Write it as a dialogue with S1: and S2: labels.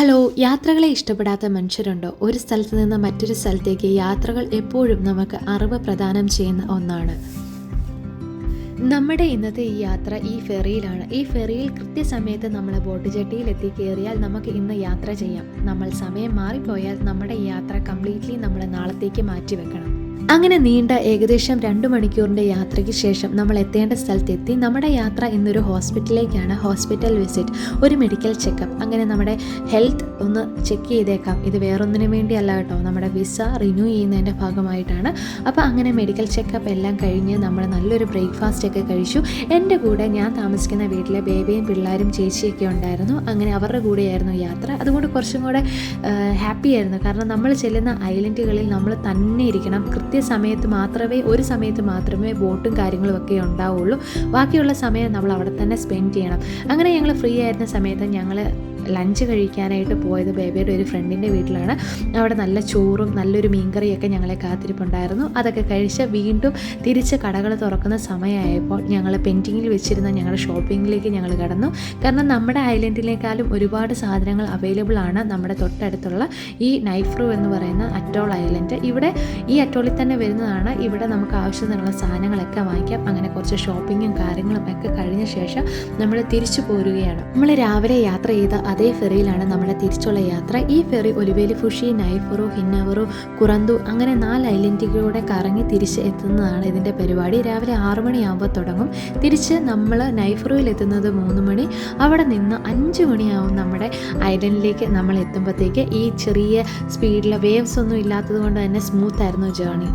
S1: Hello, യാത്രകളെ ഇഷ്ടപ്പെടാത്ത മനുഷ്യരുണ്ടോ? ഒരു സ്ഥലത്ത് നിന്ന് മറ്റൊരു സ്ഥലത്തേക്ക് യാത്രകൾ എപ്പോഴും നമുക്ക് അറിവ് പ്രദാനം ചെയ്യുന്ന ഒന്നാണ്. നമ്മുടെ ഇന്നത്തെ ഈ യാത്ര ഈ ഫെറിയിലാണ്. ഈ ഫെറിയിൽ കൃത്യസമയത്ത് നമ്മൾ ബോട്ട് ജെട്ടിയിൽ എത്തിക്കേറിയാൽ നമുക്ക് ഇന്ന് യാത്ര ചെയ്യാം. നമ്മൾ സമയം മാറിപ്പോയാൽ നമ്മുടെ ഈ യാത്ര കംപ്ലീറ്റ്ലി നമ്മൾ നാളത്തേക്ക് മാറ്റി വെക്കണം. അങ്ങനെ നീണ്ട ഏകദേശം 2 മണിക്കൂറിൻ്റെ യാത്രയ്ക്ക് ശേഷം നമ്മൾ എത്തേണ്ട സ്ഥലത്തെത്തി. നമ്മുടെ യാത്ര ഇന്നൊരു ഹോസ്പിറ്റലിലേക്കാണ്. ഹോസ്പിറ്റൽ വിസിറ്റ്, ഒരു മെഡിക്കൽ ചെക്കപ്പ്. അങ്ങനെ നമ്മുടെ ഹെൽത്ത് ഒന്ന് ചെക്ക് ചെയ്തേക്കാം. ഇത് വേറൊന്നിനും വേണ്ടിയല്ല കേട്ടോ, നമ്മുടെ വിസ റിന്യൂ ചെയ്യുന്നതിൻ്റെ ഭാഗമായിട്ടാണ്. അപ്പോൾ അങ്ങനെ മെഡിക്കൽ ചെക്കപ്പ് എല്ലാം കഴിഞ്ഞ് നമ്മൾ നല്ലൊരു ബ്രേക്ക്ഫാസ്റ്റ് ഒക്കെ കഴിച്ചു. എൻ്റെ കൂടെ ഞാൻ താമസിക്കുന്ന വീട്ടിലെ ബേബിയും പിള്ളേരും ചേച്ചിയൊക്കെ ഉണ്ടായിരുന്നു. അങ്ങനെ അവരുടെ കൂടെയായിരുന്നു യാത്ര. അതുകൊണ്ട് കുറച്ചും കൂടെ ഹാപ്പി ആയിരുന്നു. കാരണം നമ്മൾ ചെല്ലുന്ന ഐലൻഡുകളിൽ നമ്മൾ തന്നെ ഇരിക്കണം. ഒരു സമയത്ത് മാത്രമേ ബോട്ടും കാര്യങ്ങളും ഒക്കെ ഉണ്ടാവുള്ളൂ. ബാക്കിയുള്ള സമയം നമ്മൾ അവിടെ തന്നെ സ്പെൻഡ് ചെയ്യണം. അങ്ങനെ ഞങ്ങൾ ഫ്രീ ആയിരുന്ന സമയത്ത് ഞങ്ങൾ ലഞ്ച് കഴിക്കാനായിട്ട് പോയത് ബേബിയുടെ ഒരു ഫ്രണ്ടിൻ്റെ വീട്ടിലാണ്. അവിടെ നല്ല ചോറും നല്ലൊരു മീൻകറിയൊക്കെ ഞങ്ങളെ കാത്തിരിപ്പുണ്ടായിരുന്നു. അതൊക്കെ കഴിച്ച് വീണ്ടും തിരിച്ച് കടകൾ തുറക്കുന്ന സമയമായപ്പോൾ ഞങ്ങൾ പെൻഡിങ്ങിൽ വെച്ചിരുന്ന ഞങ്ങളുടെ ഷോപ്പിങ്ങിലേക്ക് ഞങ്ങൾ കടന്നു. കാരണം നമ്മുടെ ഐലൻഡിനേക്കാളും ഒരുപാട് സാധനങ്ങൾ അവൈലബിൾ ആണ് നമ്മുടെ തൊട്ടടുത്തുള്ള ഈ നൈഫ്രൂ എന്ന് പറയുന്ന അറ്റോൾ ഐലൻഡ്. ഇവിടെ ഈ അറ്റോളിൽ തന്നെ വരുന്നതാണ്. ഇവിടെ നമുക്ക് ആവശ്യത്തിനുള്ള സാധനങ്ങളൊക്കെ വാങ്ങിക്കാം. അങ്ങനെ കുറച്ച് ഷോപ്പിങ്ങും കാര്യങ്ങളും ഒക്കെ കഴിഞ്ഞ ശേഷം നമ്മൾ തിരിച്ചു പോരുകയാണ്. നമ്മൾ രാവിലെ യാത്ര ചെയ്ത അതേ ഫെറിയിലാണ് നമ്മുടെ തിരിച്ചുള്ള യാത്ര. ഈ ഫെറി ഒലിവേലിഫുഷി, നൈഫറു, ഹിന്നവറു, കുറന്തു അങ്ങനെ 4 ഐലൻഡുകളിലൂടെ കറങ്ങി തിരിച്ച് എത്തുന്നതാണ് ഇതിൻ്റെ പരിപാടി. രാവിലെ 6 മണിയാകുമ്പോൾ തുടങ്ങും. തിരിച്ച് നമ്മൾ നൈഫറുവിൽ എത്തുന്നത് 3 മണി. അവിടെ നിന്ന് 5 മണിയാവും നമ്മുടെ ഐലൻഡിലേക്ക് നമ്മൾ എത്തുമ്പോഴത്തേക്ക്. ഈ ചെറിയ സ്പീഡിൽ വേവ്സ് ഒന്നും ഇല്ലാത്തത് കൊണ്ട് തന്നെ സ്മൂത്ത് ആയിരുന്നു ജേർണി.